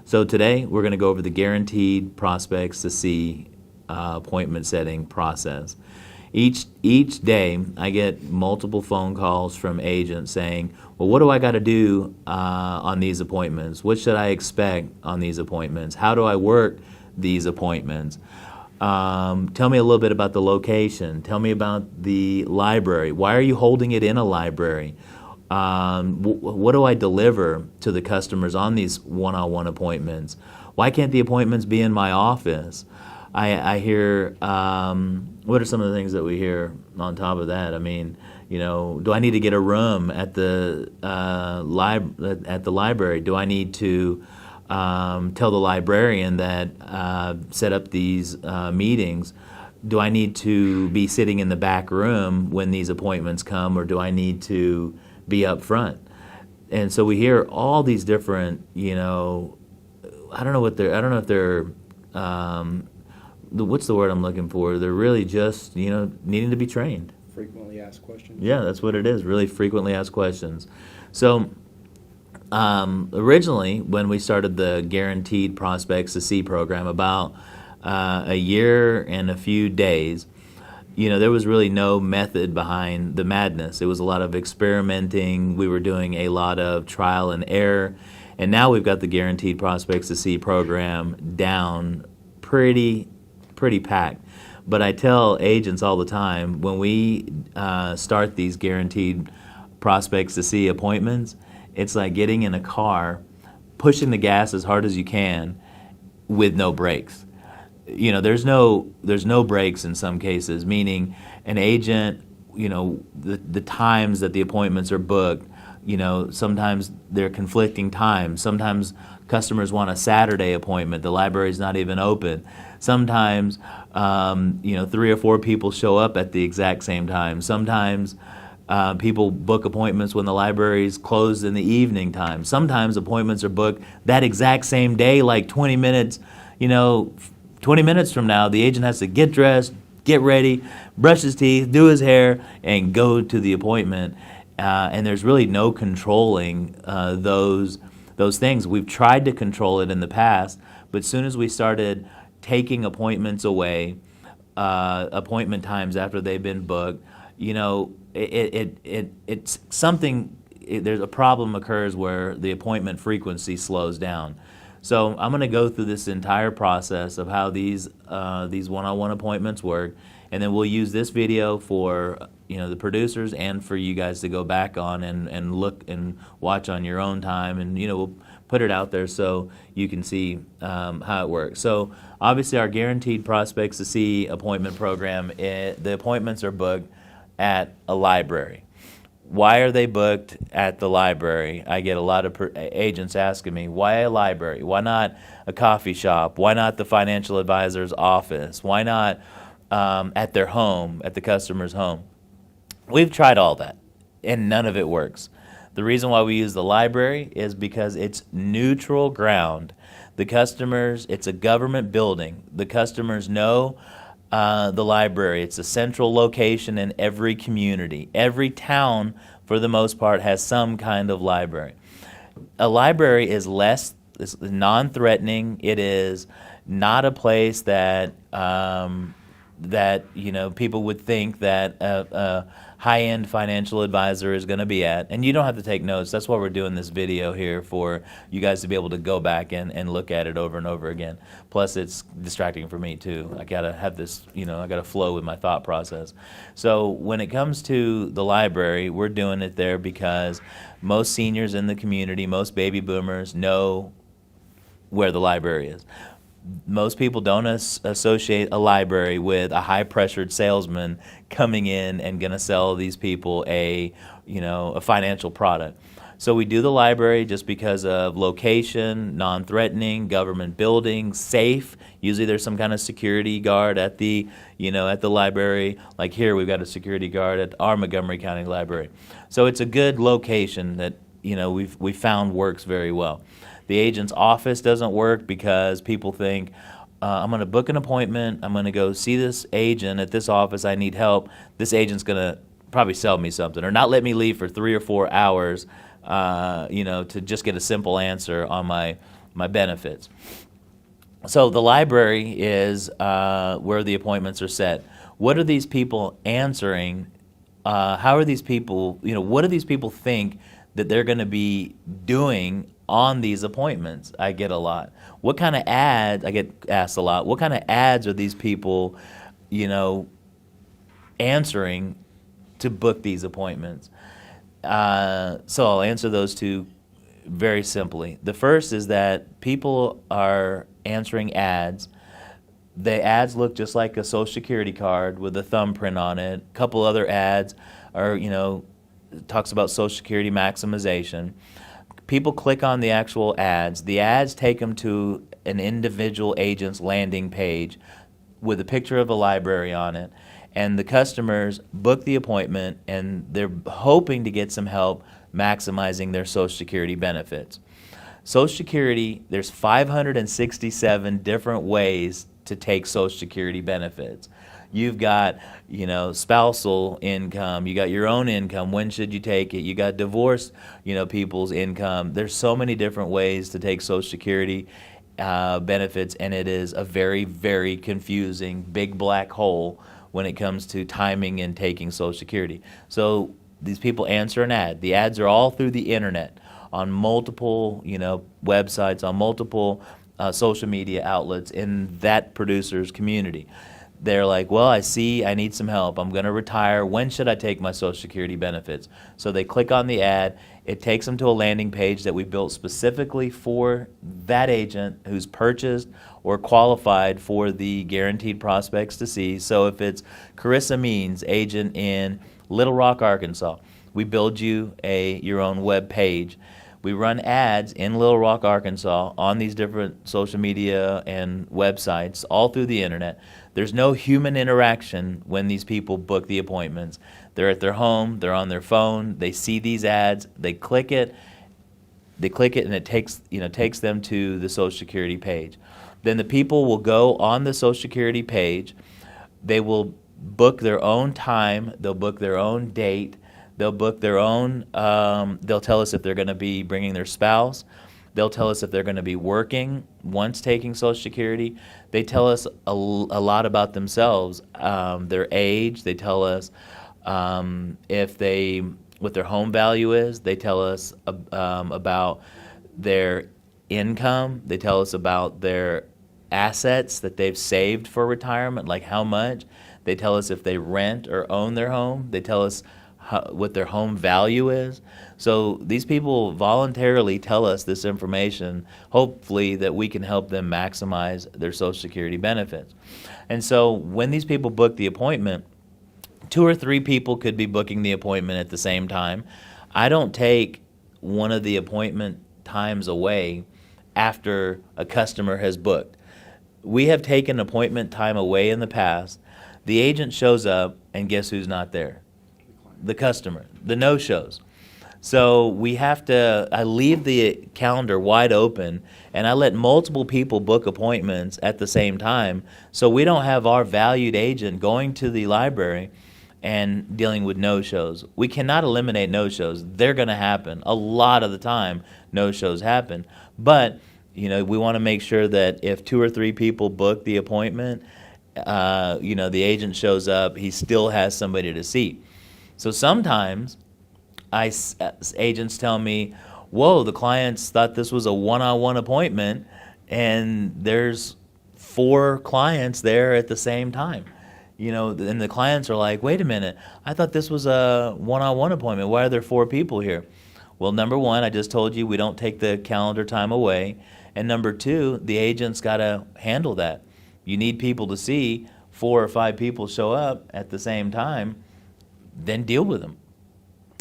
So today we're going to go over the guaranteed prospects to see appointment setting process. Each day I get multiple phone calls from agents saying, well, what do I got to do on these appointments? What should I expect on these appointments? How do I work these appointments? Tell me a little bit about the location. Tell me about the library. Why are you holding it in a library? What do I deliver to the customers on these one-on-one appointments? Why can't the appointments be in my office? I hear, what are some of the things that we hear on top of that? I mean, do I need to get a room at the library? Do I need to tell the librarian that set up these meetings? Do I need to be sitting in the back room when these appointments come, or do I need to be up front? And so we hear all these different, I don't know if they're, what's the word I'm looking for? They're really just, needing to be trained. Frequently asked questions. Yeah, that's what it is, really frequently asked questions. So originally, when we started the Guaranteed Prospects to See program about a year and a few days, there was really no method behind the madness. It was a lot of experimenting. We were doing a lot of trial and error. And now we've got the Guaranteed Prospects to See program down pretty packed. But I tell agents all the time, when we start these Guaranteed Prospects to See appointments, it's like getting in a car, pushing the gas as hard as you can with no brakes. There's no brakes in some cases, meaning an agent, the times that the appointments are booked, sometimes they're conflicting times. Sometimes customers want a Saturday appointment. The library's not even open. Sometimes, 3 or 4 people show up at the exact same time. Sometimes people book appointments when the library's closed in the evening time. Sometimes appointments are booked that exact same day, like 20 minutes, 20 minutes from now, the agent has to get dressed, get ready, brush his teeth, do his hair, and go to the appointment. And there's really no controlling those things. We've tried to control it in the past, but as soon as we started taking appointments away, appointment times after they've been booked, it's something. There's a problem occurs where the appointment frequency slows down. So I'm going to go through this entire process of how these one-on-one appointments work, and then we'll use this video for the producers and for you guys to go back on and look and watch on your own time, and we'll put it out there so you can see how it works. So obviously our Guaranteed Prospects to See appointment program, the appointments are booked at a library. Why are they booked at the library? I get a lot of agents asking me, why a library? Why not a coffee shop? Why not the financial advisor's office? Why not at their home, at the customer's home? We've tried all that, and none of it works. The reason why we use the library is because it's neutral ground. The customers, it's a government building. The customers know the library. It's a central location in every community. Every town, for the most part, has some kind of library. A library is it's non-threatening. It is not a place that people would think that a high-end financial advisor is going to be at. And you don't have to take notes. That's why we're doing this video here, for you guys to be able to go back and look at it over and over again. Plus, it's distracting for me, too. I got to have this, I got to flow with my thought process. So when it comes to the library, we're doing it there because most seniors in the community, most baby boomers know where the library is. Most people don't associate a library with a high-pressured salesman coming in and going to sell these people a financial product. So we do the library just because of location, non-threatening, government building, safe. Usually there's some kind of security guard at the library. Like here, we've got a security guard at our Montgomery County Library. So it's a good location that we found works very well. The agent's office doesn't work because people think, I'm going to book an appointment, I'm going to go see this agent at this office, I need help. This agent's going to probably sell me something or not let me leave for 3 or 4 hours, to just get a simple answer on my my benefits. So the library is where the appointments are set. What are these people answering? How are these people, what do these people think that they're going to be doing on these appointments? I get a lot. What kind of ads, I get asked a lot, what kind of ads are these people, answering to book these appointments? So I'll answer those two very simply. The first is that people are answering ads. The ads look just like a Social Security card with a thumbprint on it. A couple other ads are, talks about Social Security maximization. People click on the actual ads. The ads take them to an individual agent's landing page with a picture of a library on it. And the customers book the appointment, and they're hoping to get some help maximizing their Social Security benefits. Social Security, there's 567 different ways to take Social Security benefits. You've got, spousal income. You got your own income. When should you take it? You got divorced, people's income. There's so many different ways to take Social Security benefits, and it is a very, very confusing big black hole when it comes to timing and taking Social Security. So these people answer an ad. The ads are all through the internet, on multiple, websites, on multiple social media outlets in that producer's community. They're like, well, I see I need some help. I'm going to retire. When should I take my Social Security benefits? So they click on the ad. It takes them to a landing page that we built specifically for that agent who's purchased or qualified for the guaranteed prospects to see. So if it's Carissa Means, agent in Little Rock, Arkansas, we build you your own web page. We run ads in Little Rock, Arkansas on these different social media and websites all through the internet. There's no human interaction when these people book the appointments. They're at their home, they're on their phone, they see these ads, they click it, and it takes them to the Social Security page. Then the people will go on the Social Security page. They will book their own time, they'll book their own date, they'll book their own, they'll tell us if they're going to be bringing their spouse. They'll tell us if they're going to be working once taking Social Security. They tell us a lot about themselves, their age. They tell us what their home value is. They tell us about their income. They tell us about their assets that they've saved for retirement, like how much. They tell us if they rent or own their home. They tell us what their home value is. So these people voluntarily tell us this information, hopefully that we can help them maximize their Social Security benefits. And so when these people book the appointment, 2 or 3 people could be booking the appointment at the same time. I don't take one of the appointment times away after a customer has booked. We have taken appointment time away in the past. The agent shows up, and guess who's not there? The customer, the no-shows. So I leave the calendar wide open, and I let multiple people book appointments at the same time, so we don't have our valued agent going to the library and dealing with no-shows. We cannot eliminate no-shows. They're going to happen. A lot of the time, no-shows happen. But, we want to make sure that if 2 or 3 people book the appointment, the agent shows up, he still has somebody to see. So sometimes agents tell me, whoa, the clients thought this was a one-on-one appointment, and there's 4 clients there at the same time. And the clients are like, wait a minute, I thought this was a one-on-one appointment. Why are there 4 people here? Well, number 1, I just told you we don't take the calendar time away. And number 2, the agent's got to handle that. You need people to see. 4 or 5 people show up at the same time, then deal with them.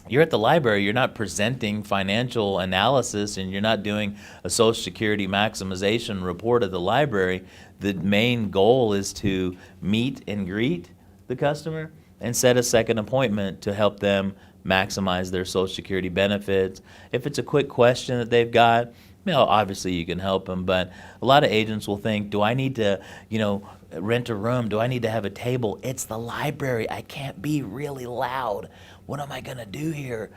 You're at the library, you're not presenting financial analysis, and you're not doing a Social Security maximization report at the library. The main goal is to meet and greet the customer and set a second appointment to help them maximize their Social Security benefits. If it's a quick question that they've got, obviously you can help them, but a lot of agents will think, do I need to, rent a room? Do I need to have a table? It's the library. I can't be really loud. What am I going to do here?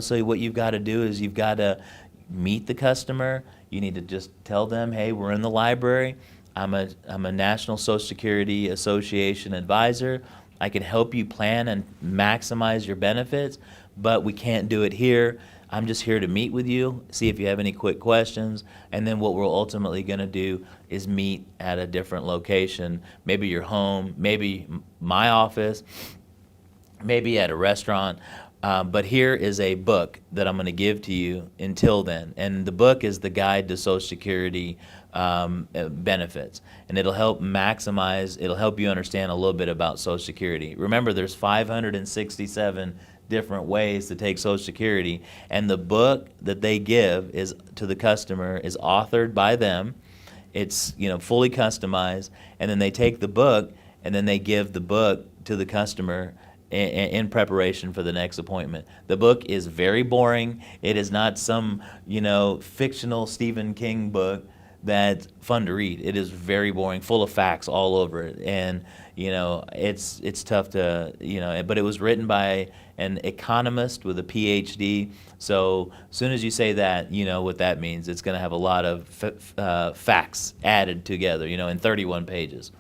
So what you've got to do is you've got to meet the customer. You need to just tell them, hey, we're in the library. I'm a National Social Security Association advisor. I can help you plan and maximize your benefits, but we can't do it here. I'm just here to meet with you, see if you have any quick questions, and then what we're ultimately going to do is meet at a different location, maybe your home, maybe my office, maybe at a restaurant. But here is a book that I'm going to give to you until then. And the book is the Guide to Social Security Benefits. And it'll help you understand a little bit about Social Security. Remember, there's 567 different ways to take Social Security. And the book that they give is to the customer is authored by them. It's fully customized. And then they take the book and then they give the book to the customer in preparation for the next appointment. The book is very boring. It is not some, fictional Stephen King book that's fun to read. It is very boring, full of facts all over it. And, it's tough to, but it was written by an economist with a PhD. So as soon as you say that, you know what that means. It's going to have a lot of facts added together, in 31 pages.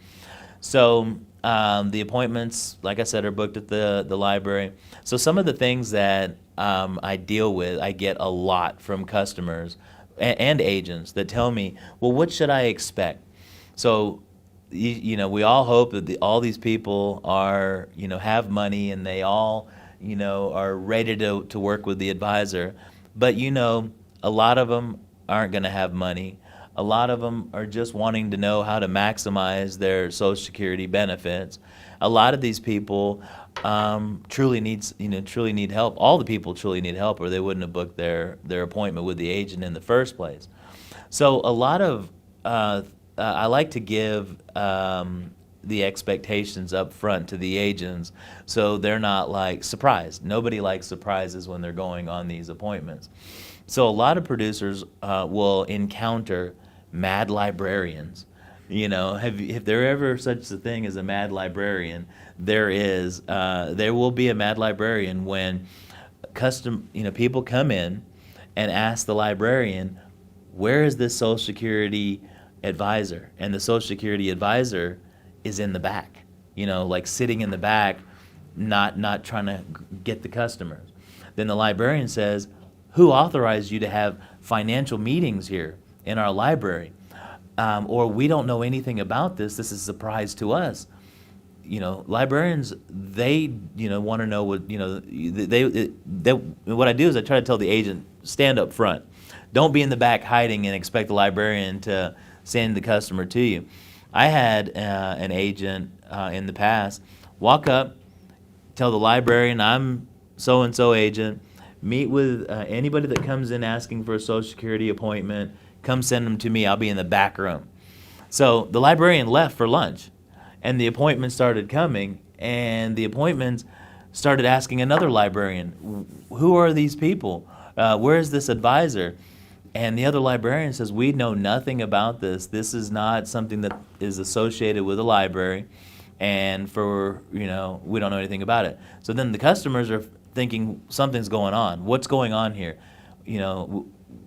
So the appointments, like I said, are booked at the library. So some of the things that I deal with, I get a lot from customers and agents that tell me, well, what should I expect? So, we all hope that all these people are, have money and they all, are ready to work with the advisor. But, a lot of them aren't going to have money. A lot of them are just wanting to know how to maximize their Social Security benefits. A lot of these people truly need help. All the people truly need help, or they wouldn't have booked their appointment with the agent in the first place. So a lot of I like to give the expectations up front to the agents, so they're not like surprised. Nobody likes surprises when they're going on these appointments. So a lot of producers will encounter mad librarians. If there ever such a thing as a mad librarian, there will be a mad librarian when people come in and ask the librarian, where is this Social Security advisor? And the Social Security advisor is in the back, like sitting in the back, not trying to get the customers. Then the librarian says, who authorized you to have financial meetings here in our library? Or we don't know anything about this. This is a surprise to us. Librarians, they, want to know what, what I do is I try to tell the agent, stand up front. Don't be in the back hiding and expect the librarian to send the customer to you. I had an agent in the past walk up, tell the librarian, I'm so-and-so agent, meet with anybody that comes in asking for a Social Security appointment, come send them to me, I'll be in the back room. So the librarian left for lunch, and the appointments started coming, and the appointments started asking another librarian, who are these people? Where is this advisor? And the other librarian says, we know nothing about this. This is not something that is associated with a library, and we don't know anything about it. So then the customers are thinking something's going on. What's going on here?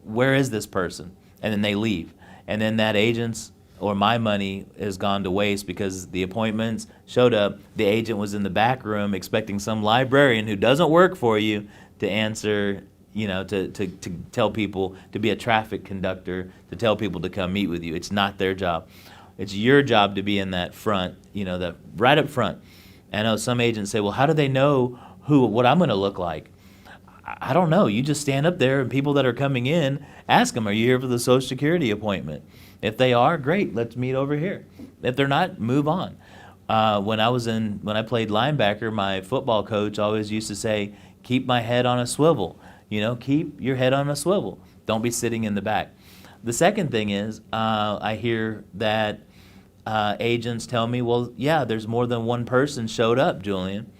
Where is this person? And then they leave. And then that agent's or my money has gone to waste because the appointments showed up. The agent was in the back room expecting some librarian who doesn't work for you to answer, to tell people, to be a traffic conductor, to tell people to come meet with you. It's not their job. It's your job to be in that front, that right up front. I know some agents say, well, how do they know what I'm going to look like? I don't know. You just stand up there and people that are coming in, ask them, are you here for the Social Security appointment? If they are, great, let's meet over here. If they're not, move on. When I played linebacker, my football coach always used to say, keep my head on a swivel. Keep your head on a swivel. Don't be sitting in the back. The second thing is, I hear that agents tell me, well, yeah, there's more than one person showed up, Julian,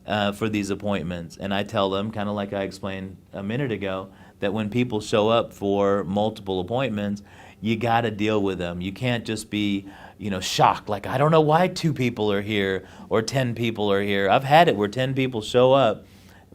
for these appointments. And I tell them, kind of like I explained a minute ago, that when people show up for multiple appointments, you got to deal with them. You can't just be, shocked. Like, I don't know why 2 people are here or 10 people are here. I've had it where 10 people show up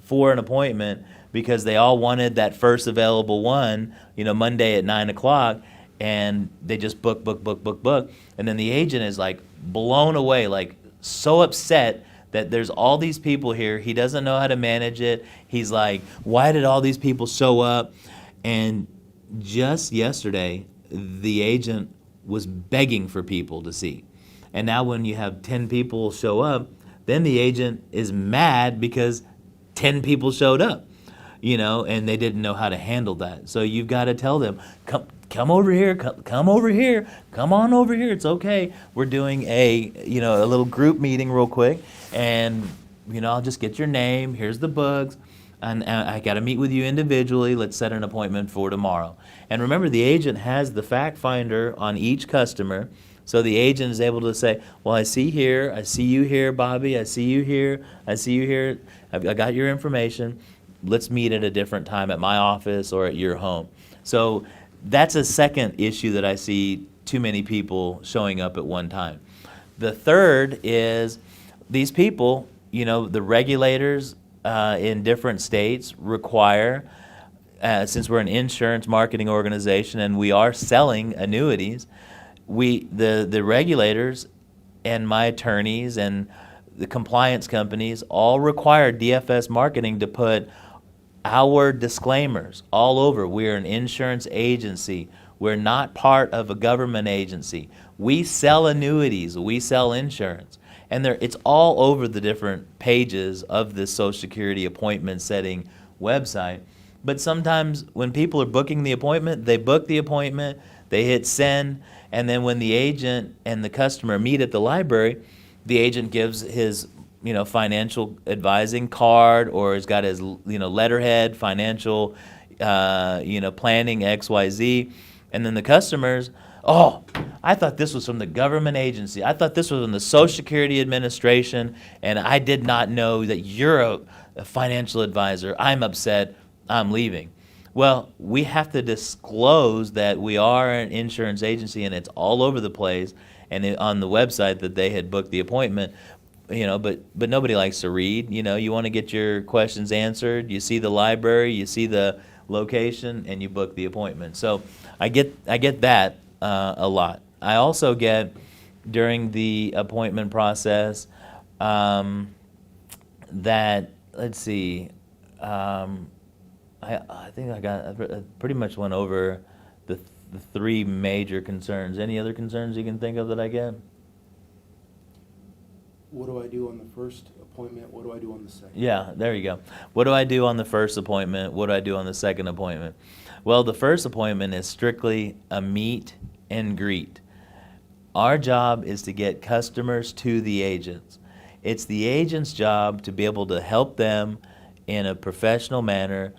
for an appointment, because they all wanted that first available one, Monday at 9 o'clock, and they just book. And then the agent is like blown away, like so upset that there's all these people here. He doesn't know how to manage it. He's like, why did all these people show up? And just yesterday, the agent was begging for people to see. And now when you have 10 people show up, then the agent is mad because 10 people showed up, and they didn't know how to handle that. So you've got to tell them, come over here, come over here, come on over here. It's okay. We're doing a little group meeting real quick, and I'll just get your name. Here's the books, and I got to meet with you individually. Let's set an appointment for tomorrow. And remember, the agent has the fact finder on each customer, so the agent is able to say, well, I see you here, Bobby. I see you here. I got your information. Let's meet at a different time at my office or at your home. So that's a second issue that I see too many people showing up at one time. The third is these people, the regulators in different states require, since we're an insurance marketing organization and we are selling annuities, the regulators and my attorneys and the compliance companies all require DFS Marketing to put our disclaimers all over. We're an insurance agency. We're not part of a government agency. We sell annuities. We sell insurance. And it's all over the different pages of this Social Security appointment setting website. But sometimes when people are booking the appointment, they book the appointment, they hit send, and then when the agent and the customer meet at the library, the agent gives his financial advising card, or has got his letterhead, financial planning XYZ, and then the customers, oh, I thought this was from the government agency. I thought this was from the Social Security Administration, and I did not know that you're a financial advisor. I'm upset. I'm leaving. Well, we have to disclose that we are an insurance agency, and it's all over the place, and on the website that they had booked the appointment. But nobody likes to read. You want to get your questions answered. You see the library, you see the location, and you book the appointment. So I get that a lot. I also get during the appointment process that, let's see, I think I pretty much went over the three major concerns. Any other concerns you can think of that I get? What do I do on the first appointment? What do I do on the second? Yeah, there you go. What do I do on the first appointment? What do I do on the second appointment? Well, the first appointment is strictly a meet and greet. Our job is to get customers to the agents. It's the agent's job to be able to help them in a professional manner.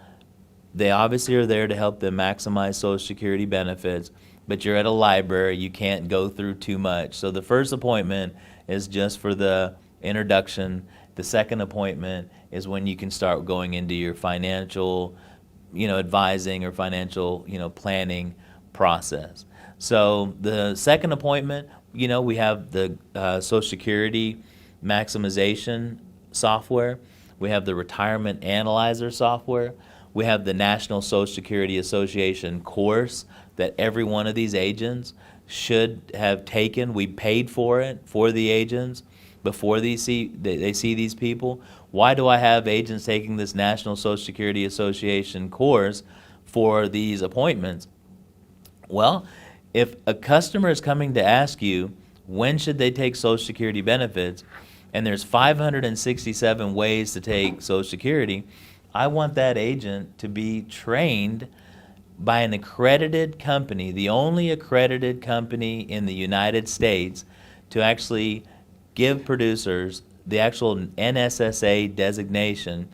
They obviously are there to help them maximize Social Security benefits, but you're at a library, you can't go through too much. So the first appointment is just for the introduction. The second appointment is when you can start going into your financial, advising or financial, planning process. So the second appointment, we have the Social Security maximization software. We have the retirement analyzer software. We have the National Social Security Association course that every one of these agents should have taken. We paid for it for the agents before they see these people. Why do I have agents taking this National Social Security Association course for these appointments? Well, if a customer is coming to ask you when should they take Social Security benefits, and there's 567 ways to take Social Security, I want that agent to be trained by an accredited company, the only accredited company in the United States to actually give producers the actual NSSA designation.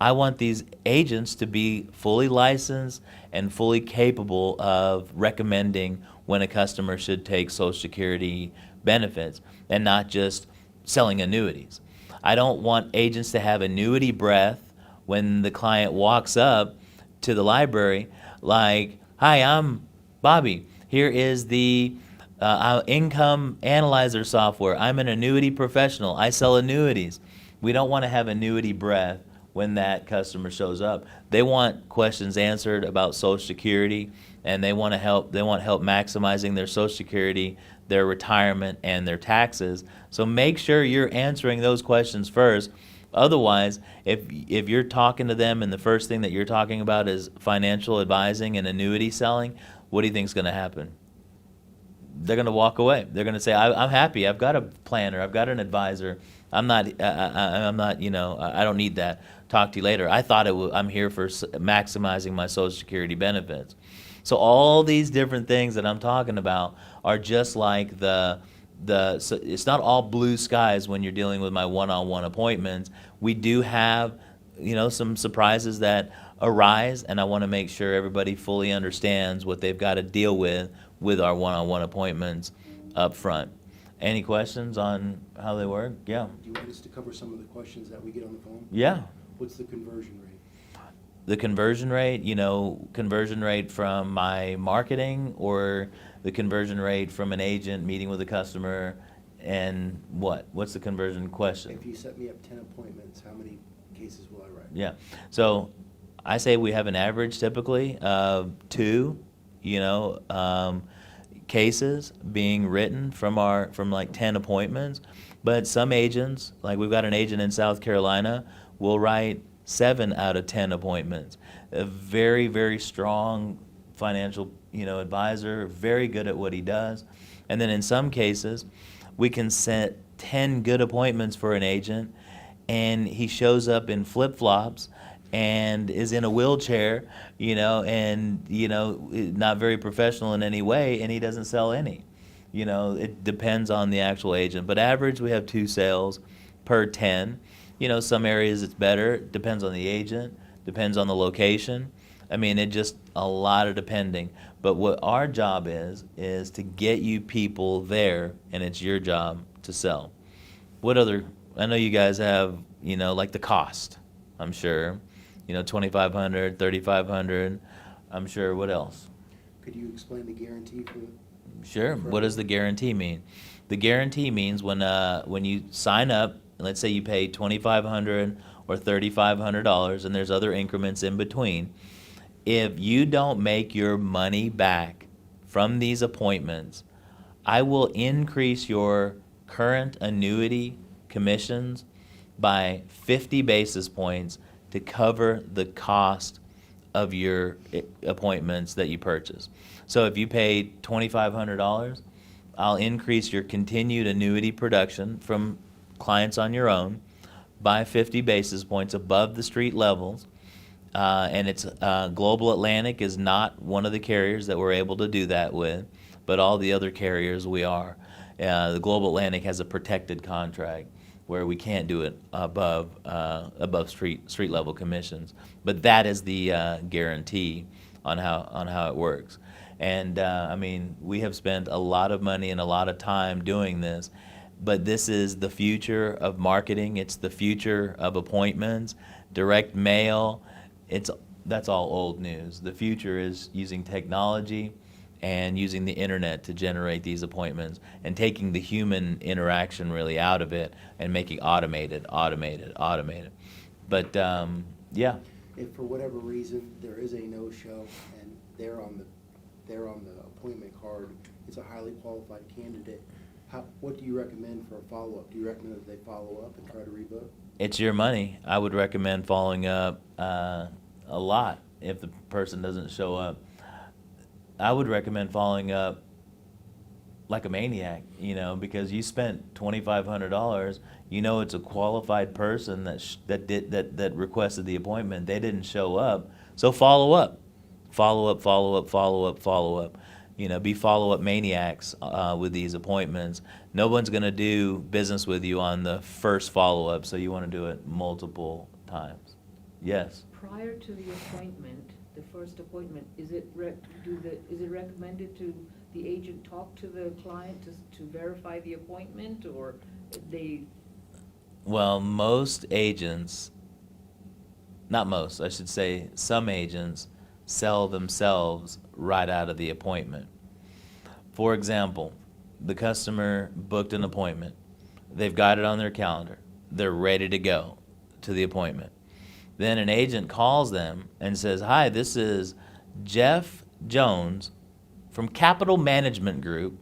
I want these agents to be fully licensed and fully capable of recommending when a customer should take Social Security benefits and not just selling annuities. I don't want agents to have annuity breath when the client walks up to the library like, hi, I'm Bobby. Here is the income analyzer software. I'm an annuity professional. I sell annuities. We don't want to have annuity breath when that customer shows up. They want questions answered about Social Security, and they want help maximizing their Social Security, their retirement, and their taxes. So make sure you're answering those questions first. Otherwise, if you're talking to them and the first thing that you're talking about is financial advising and annuity selling, what do you think is going to happen? They're going to walk away. They're going to say, I'm happy. I've got a planner. I've got an advisor. I'm not, I don't need that. Talk to you later. I thought I'm here for maximizing my Social Security benefits. So all these different things that I'm talking about are just like so it's not all blue skies when you're dealing with my one-on-one appointments. We do have, some surprises that arise, and I want to make sure everybody fully understands what they've got to deal with our one-on-one appointments up front. Any questions on how they work? Yeah. Do you want us to cover some of the questions that we get on the phone? Yeah. What's the conversion rate? The conversion rate from my marketing, or the conversion rate from an agent meeting with a customer, and what's the conversion question? If you set me up 10 appointments, how many cases will I write? Yeah. So I say we have an average typically of 2, cases being written from like 10 appointments. But some agents, like we've got an agent in South Carolina, will write 7 out of 10 appointments. A very, very strong financial, advisor, very good at what he does. And then in some cases, we can set 10 good appointments for an agent, and he shows up in flip-flops and is in a wheelchair, and, not very professional in any way, and he doesn't sell any. It depends on the actual agent. But average, we have 2 sales per 10. Some areas it's better. It depends on the agent, depends on the location. I mean, it just a lot of depending. But what our job is to get you people there, and it's your job to sell. What other, I know you guys have, like the cost, I'm sure. $2,500, $3,500, I'm sure. What else? Could you explain the guarantee for? Sure. What does the guarantee mean? The guarantee means when you sign up, let's say you pay $2,500 or $3,500, and there's other increments in between. If you don't make your money back from these appointments, I will increase your current annuity commissions by 50 basis points to cover the cost of your appointments that you purchase. So if you paid $2,500, I'll increase your continued annuity production from clients on your own by 50 basis points above the street levels. And it's Global Atlantic is not one of the carriers that we're able to do that with, but all the other carriers we are. The Global Atlantic has a protected contract where we can't do it above street level commissions. But that is the guarantee on how it works. And we have spent a lot of money and a lot of time doing this, but this is the future of marketing. It's the future of appointments, direct mail. That's all old news. The future is using technology and using the internet to generate these appointments, and taking the human interaction really out of it and making automated. But yeah. If for whatever reason there is a no-show and they're on the appointment card, it's a highly qualified candidate, what do you recommend for a follow-up? Do you recommend that they follow up and try to rebook? It's your money. I would recommend following up a lot if the person doesn't show up. I would recommend following up like a maniac, because you spent $2,500. It's a qualified person that requested the appointment. They didn't show up, so follow up. Be follow-up maniacs with these appointments. No one's going to do business with you on the first follow-up, so you want to do it multiple times. Yes. Prior to the appointment, the first appointment, is it recommended to the agent talk to the client to verify the appointment, or they? Well, most agents, not most, I should say, some agents sell themselves right out of the appointment. For example, the customer booked an appointment. They've got it on their calendar. They're ready to go to the appointment. Then an agent calls them and says, "Hi, this is Jeff Jones from Capital Management Group,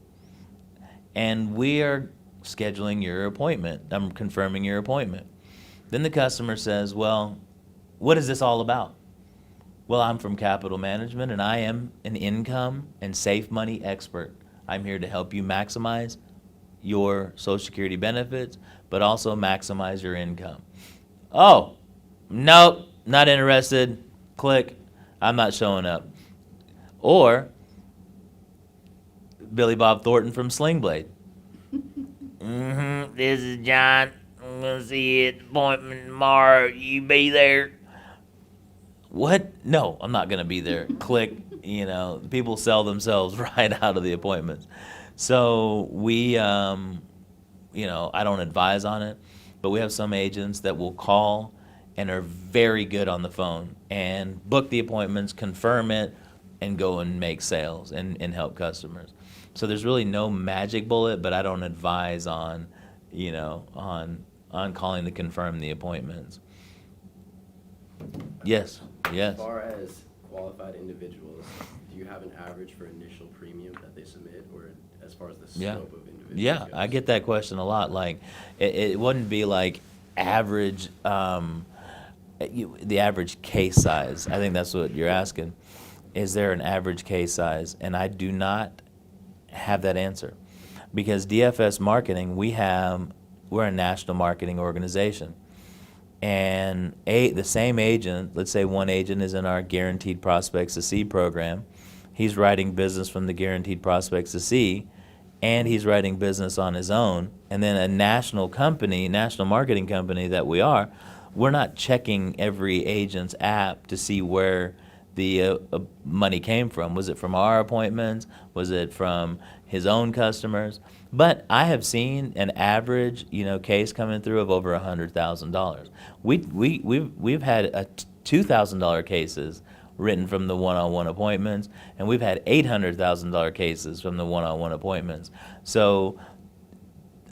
and we are scheduling your appointment. I'm confirming your appointment." Then the customer says, "Well, what is this all about?" "Well, I'm from Capital Management, and I am an income and safe money expert. I'm here to help you maximize your Social Security benefits, but also maximize your income." "Oh, nope, not interested. Click. I'm not showing up." Or Billy Bob Thornton from Sling Blade. "This is John. I'm going to see you at the appointment tomorrow. You be there." "What? No, I'm not going to be there." Click. People sell themselves right out of the appointments. So we, I don't advise on it, but we have some agents that will call and are very good on the phone and book the appointments, confirm it, and go and make sales and help customers. So there's really no magic bullet, but I don't advise on, on calling to confirm the appointments. Yes. As far as qualified individuals, do you have an average for initial premium that they submit, or as far as the scope of individuals Yeah, goes? I get that question a lot. Like, it wouldn't be like average, the average case size. I think that's what you're asking. Is there an average case size? And I do not have that answer, because DFS Marketing, we're a national marketing organization. And the same agent, let's say one agent is in our Guaranteed Prospects to See program. He's writing business from the Guaranteed Prospects to See, and he's writing business on his own. And then a national marketing company that we're not checking every agent's app to see where the money came from. Was it from our appointments? Was it from his own customers? But I have seen an average, case coming through of over $100,000. We've had $2,000 cases written from the one-on-one appointments, and we've had $800,000 cases from the one-on-one appointments. So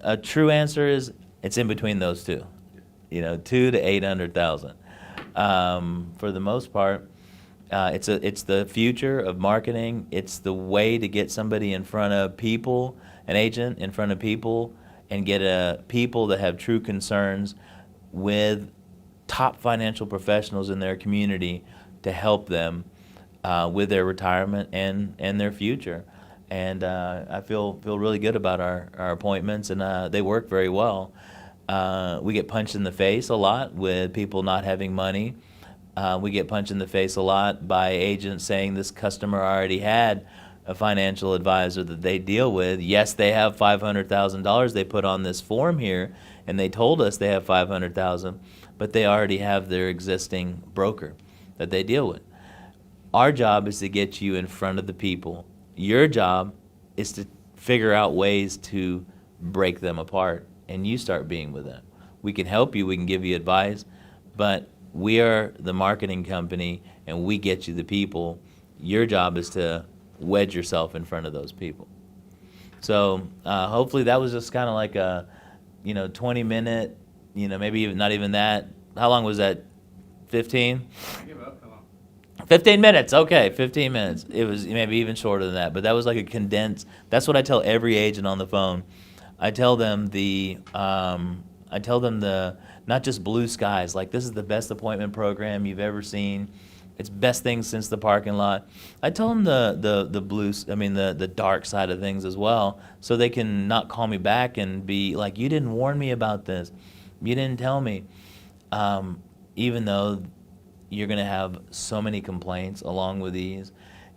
a true answer is it's in between those two, 2 to 800,000. For the most part, it's the future of marketing. It's the way to get somebody in front of people, an agent in front of people, and get people that have true concerns with top financial professionals in their community to help them with their retirement and their future. And I feel really good about our appointments, and they work very well. We get punched in the face a lot with people not having money. We get punched in the face a lot by agents saying this customer already had a financial advisor that they deal with. Yes, they have $500,000 they put on this form here, and they told us they have $500,000, but they already have their existing broker that they deal with. Our job is to get you in front of the people. Your job is to figure out ways to break them apart, and you start being with them. We can help you, we can give you advice, but we are the marketing company, and we get you the people. Your job is to wedge yourself in front of those people. So hopefully that was just kind of like a 20-minute, maybe even not even that. How long was that? 15? 15 minutes. Okay, 15 minutes. It was maybe even shorter than that, but that was like a condensed. That's what I tell every agent on the phone. I tell them the not just blue skies, like this is the best appointment program you've ever seen. It's best thing since the parking lot. I tell them the dark side of things as well, so they can not call me back and be like, you didn't warn me about this. You didn't tell me. Even though you're going to have so many complaints along with these,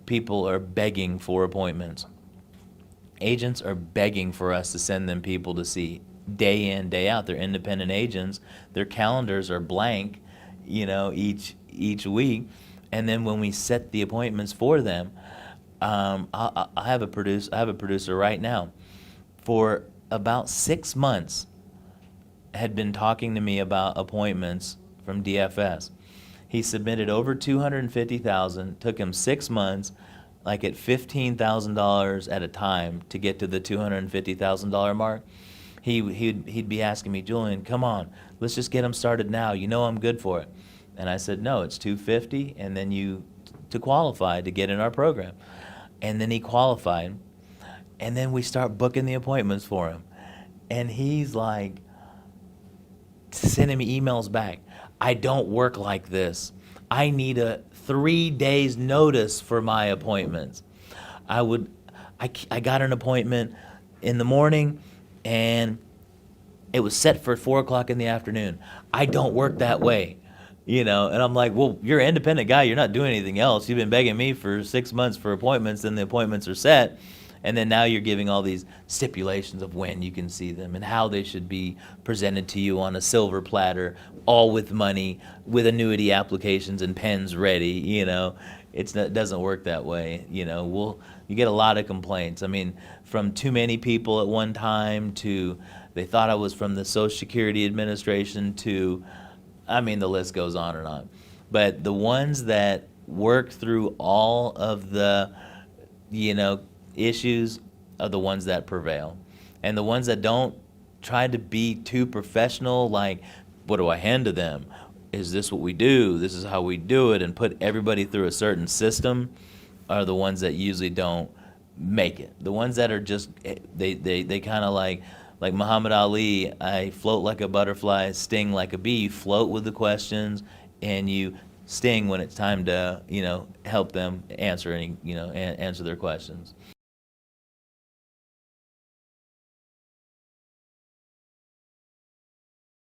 people are begging for appointments. Agents are begging for us to send them people to see day in, day out. They're independent agents. Their calendars are blank, each week. And then when we set the appointments for them, I have a producer right now for about 6 months had been talking to me about appointments from DFS. He submitted over $250,000. Took him 6 months, like at $15,000 at a time to get to the $250,000 mark. He'd be asking me, Julian, come on, let's just get him started now. I'm good for it. And I said, no, it's $250, and then you, to qualify to get in our program. And then he qualified, and then we start booking the appointments for him. And he's like, sending me emails back. I don't work like this. I need a 3 days notice for my appointments. I got an appointment in the morning, and it was set for 4 o'clock in the afternoon. I don't work that way, and I'm like, well, you're an independent guy. You're not doing anything else. You've been begging me for 6 months for appointments, and the appointments are set. And then now you're giving all these stipulations of when you can see them and how they should be presented to you on a silver platter, all with money, with annuity applications and pens ready. It doesn't work that way. You get a lot of complaints. I mean, from too many people at one time to they thought I was from the Social Security Administration to, the list goes on and on. But the ones that work through all of the, issues are the ones that prevail. And the ones that don't try to be too professional, like, what do I hand to them? Is this what we do? This is how we do it, and put everybody through a certain system, are the ones that usually don't make it. The ones that are just, they kind of like Muhammad Ali, I float like a butterfly, sting like a bee. You float with the questions, and you sting when it's time to, help them answer answer their questions.